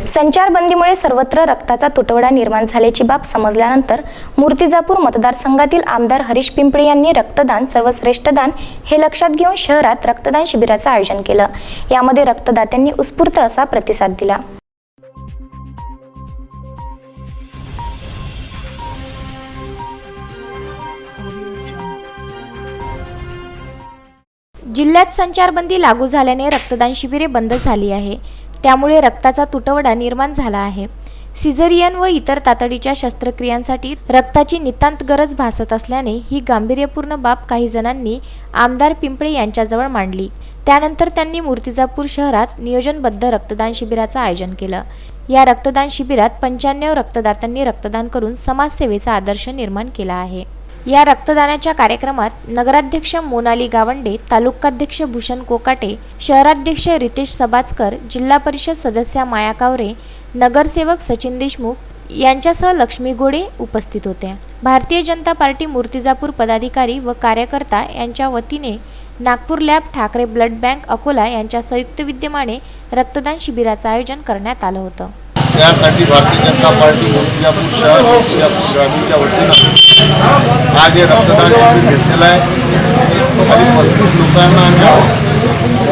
संचारबंदीमुळे सर्वत्र रक्ताचा तुटवडा निर्माण झाल्याची बाब समजल्यानंतर मूर्तिजापूर मतदारसंघातील आमदार हरीश पिंपळे यांनी रक्तदान सर्वश्रेष्ठ दान हे लक्षात घेऊन शहरात रक्तदान शिबिराचं आयोजन केलं। यामध्ये रक्तदात्यांनी उत्स्फूर्त असा प्रतिसाद दिला। जिल्ह्यात संचारबंदी लागू झाल्याने रक्तदान शिबिरे बंद झाली आहे। त्यामुळे रक्ताचा तुटवडा निर्माण झाला आहे। सिझेरियन व इतर तातडीच्या शस्त्रक्रियांसाठी रक्ताची नितांत गरज भासत असल्याने ही गांभीर्यपूर्ण बाब काही जणांनी आमदार पिंपळे यांच्याजवळ मांडली। त्यानंतर त्यांनी मूर्तिजापूर शहरात नियोजनबद्ध रक्तदान शिबिराचं आयोजन केलं। या रक्तदान शिबिरात 95 रक्तदात्यांनी रक्तदान करून समाजसेवेचा आदर्श निर्माण केला आहे। या रक्तदानाच्या कार्यक्रमात नगराध्यक्ष मोनाली गावंडे, तालुकाध्यक्ष भूषण कोकाटे, शहराध्यक्ष रितेश सबाचकर, जिल्हा परिषद सदस्या माया कावरे, नगरसेवक सचिन देशमुख यांच्यासह लक्ष्मी गोडे उपस्थित होत्या। भारतीय जनता पार्टी मूर्तिजापूर पदाधिकारी व कार्यकर्ता यांच्या वतीने Nagpur lab, Thackeray blood bank Akola यांच्या संयुक्त विद्यमाने रक्तदान शिबिराचं आयोजन करण्यात आलं होतं। त्यासाठी भारतीय जनता पार्टी मूर्तिजापूर शहर मूर्तिजापूर ग्रामीणच्या वतीनं आज हे रक्तदान शिबिर घेतलेलं आहे आणि 35 लोकांना आम्ही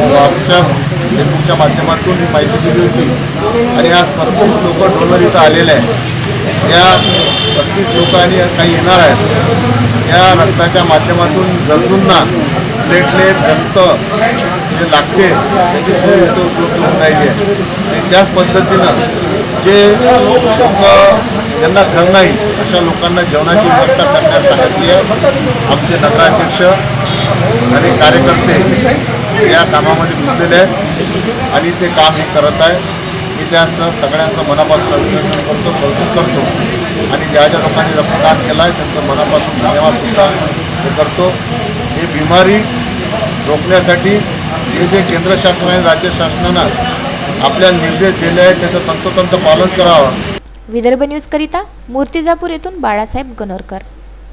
व्हॉट्सॲप फेसबुकच्या माध्यमातून ही माहिती दिली होती आणि आज 35 लोक डोनर इथं आलेले आहेत। या 35 लोकांनी काही येणार आहेत। या रक्ताच्या माध्यमातून गरजूंना प्लेटलेट रक्त जे लागते त्याची सोय इथं उपलब्ध होऊन राहिली आहे आणि त्याच पद्धतीनं जे लोक ज्यांना घर नाही अशा लोकांना जेवणाची व्यवस्था करण्यास सांगितली आहे। आमचे नगराध्यक्ष आणि कार्यकर्ते या कामामध्ये गुंतलेले आहेत आणि ते काम हे करत आहे। मी त्या सगळ्यांचं मनापासून अभिनंदन करतो, कौतुक करतो आणि ज्या ज्या लोकांनी रक्तदान केलं आहे त्यांचं मनापासून धन्यवादसुद्धा हे करतो। ही बिमारी रोखण्यासाठी जे केंद्र शासन आणि राज्य शासनानं आपल्याला निर्देश दिले आहेत त्याचं तंतोतंत पालन करावं। विदर्भ न्यूज करिता मूर्तिजापूर येथून बाळासाहेब गणोरकर।